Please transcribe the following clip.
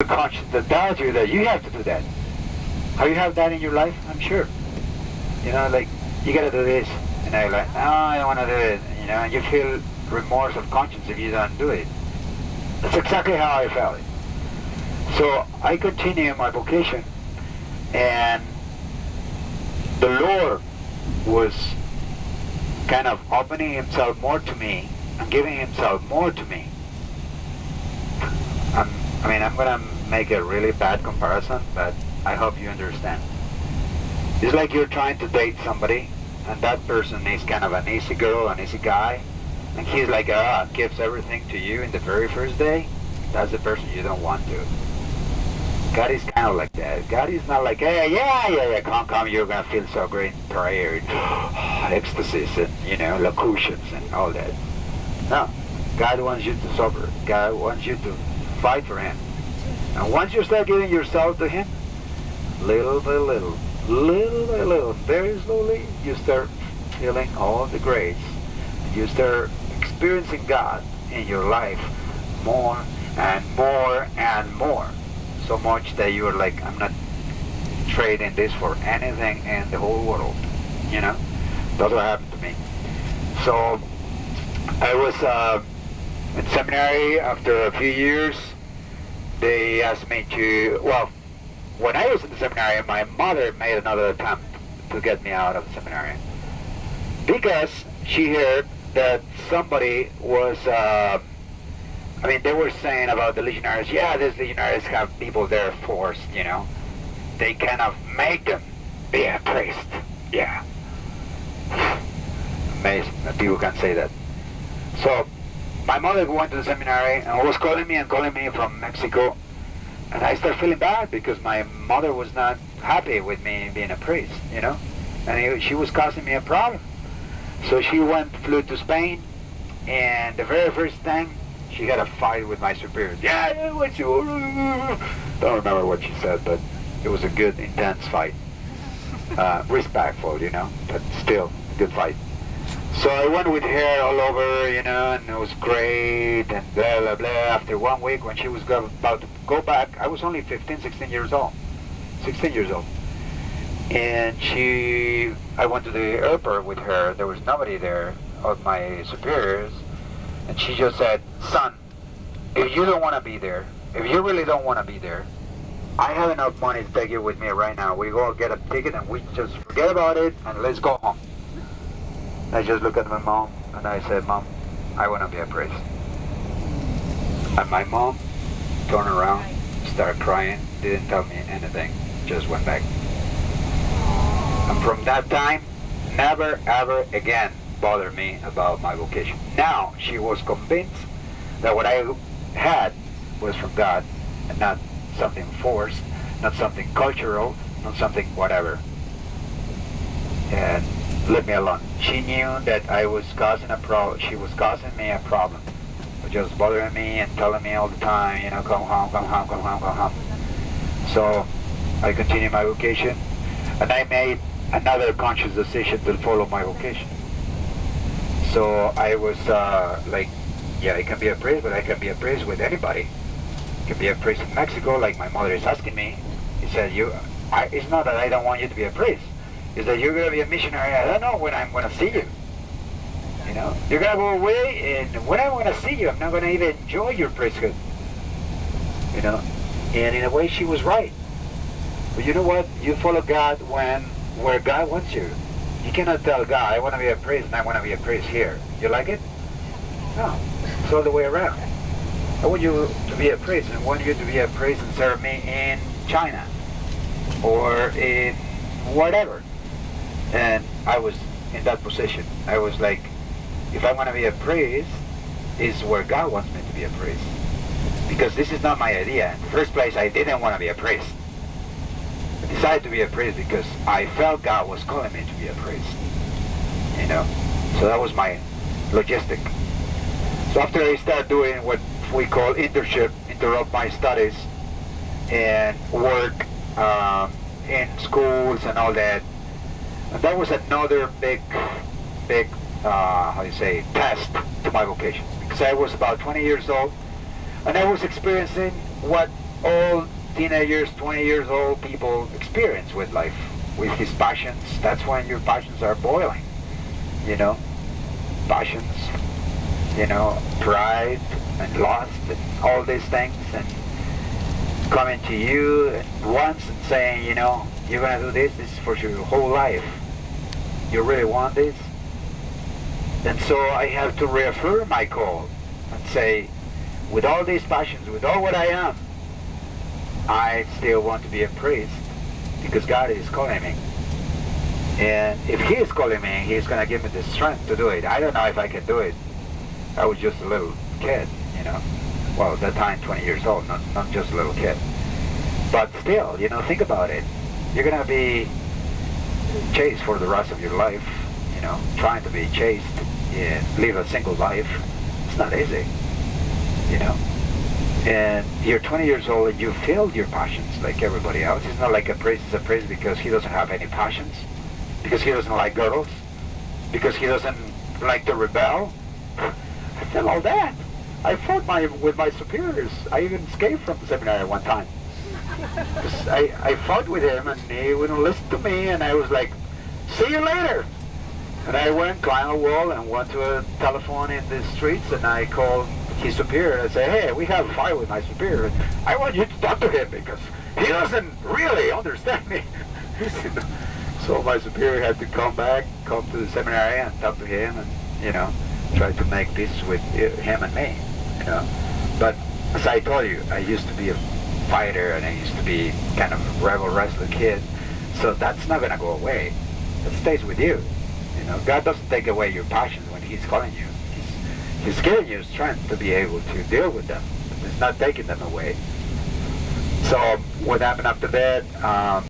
The conscience that tells you that you have to do that. How you have that in your life? I'm sure. Like, you gotta do this. And you're like, no, I don't want to do it. And you feel remorse of conscience if you don't do it. That's exactly how I felt it. So I continue my vocation, and the Lord was kind of opening himself more to me and giving himself more to me. I'm going to make a really bad comparison, but I hope you understand. It's like you're trying to date somebody, and that person is kind of an easy girl, an easy guy, and he's like, gives everything to you in the very first day. That's the person you don't want to. God is kind of like that. God is not like, hey, yeah, come, you're going to feel so great in prayer, ecstasies, and, locutions and all that. No. God wants you to suffer. God wants you to fight for him. And once you start giving yourself to him, little by little, very slowly, you start feeling all the grace. And you start experiencing God in your life more and more and more. So much that you're like, I'm not trading this for anything in the whole world. That's what happened to me. So I was in seminary. After a few years, they asked me to, when I was in the seminary, my mother made another attempt to get me out of the seminary, because she heard that somebody was, they were saying about the legionaries, these legionaries have people there forced, They kind of make them be a priest. Yeah. Amazing that people can say that. So, my mother went to the seminary and was calling me from Mexico. And I started feeling bad because my mother was not happy with me being a priest, And she was causing me a problem. So she flew to Spain, and the very first thing, she had a fight with my superiors. Don't remember what she said, but it was a good, intense fight. Respectful, but still, a good fight. So I went with her all over, and it was great, and blah, blah, blah. After 1 week, when she was about to go back, I was only 15, 16 years old. And I went to the airport with her. There was nobody there of my superiors. And she just said, son, if you don't want to be there, if you really don't want to be there, I have enough money to take you with me right now. We go get a ticket and we just forget about it and let's go home. I just looked at my mom and I said, Mom, I want to be a priest. And my mom turned around, started crying, didn't tell me anything, just went back. And from that time, never ever again bothered me about my vocation. Now she was convinced that what I had was from God and not something forced, not something cultural, not something whatever. And let me alone. She knew that I was causing a problem. She was causing me a problem, just bothering me and telling me all the time, come home. So I continued my vocation, and I made another conscious decision to follow my vocation. So I was I can be a priest, but I can be a priest with anybody. I can be a priest in Mexico, like my mother is asking me. He said, it's not that I don't want you to be a priest. It's that you're going to be a missionary. I don't know when I'm going to see you. You're going to go away, and when I'm going to see you, I'm not going to even enjoy your priesthood. And in a way, she was right. But you know what? You follow God where God wants you. You cannot tell God, I want to be a priest, and I want to be a priest here. You like it? No. It's all the way around. I want you to be a priest, and I want you to be a priest and serve me in China. Or in whatever. And I was in that position. I was like, if I want to be a priest, is where God wants me to be a priest. Because this is not my idea. In the first place, I didn't want to be a priest. I decided to be a priest because I felt God was calling me to be a priest. So that was my logistic. So after I started doing what we call internship, interrupt my studies, and work in schools and all that, and that was another big, test to my vocation. Because I was about 20 years old, and I was experiencing what all teenagers, 20 years old people experience with life, with his passions. That's when your passions are boiling, you know, passions, you know, pride and lust and all these things, and coming to you at once and saying, you know, you're going to do this is for your whole life. You really want this? And so I have to reaffirm my call and say, with all these passions, with all what I am, I still want to be a priest because God is calling me. And if He is calling me, He's going to give me the strength to do it. I don't know if I can do it. I was just a little kid, you know. Well, at that time, 20 years old, not just a little kid. But still, you know, think about it. You're going to be chaste for the rest of your life, you know, trying to be chaste and live a single life. It's not easy, you know. And you're 20 years old and you feel your passions like everybody else. It's not like a priest is a priest because he doesn't have any passions, because he doesn't like girls, because he doesn't like to rebel. I feel all that. I fought with my superiors. I even escaped from the seminary one time. I fought with him and he wouldn't listen to me, and I was like, see you later. And I went, climbed a wall and went to a telephone in the streets, and I called his superior and said, hey, we have a fight with my superior. I want you to talk to him because he doesn't really understand me. So my superior had to come to the seminary and talk to him and, you know, try to make peace with him and me, you know. But as I told you, I used to be a fighter and I used to be kind of rebel wrestler kid. So that's not going to go away. It stays with you. You know, God doesn't take away your passions when He's calling you. He's giving you strength to be able to deal with them. He's not taking them away. So what happened after that?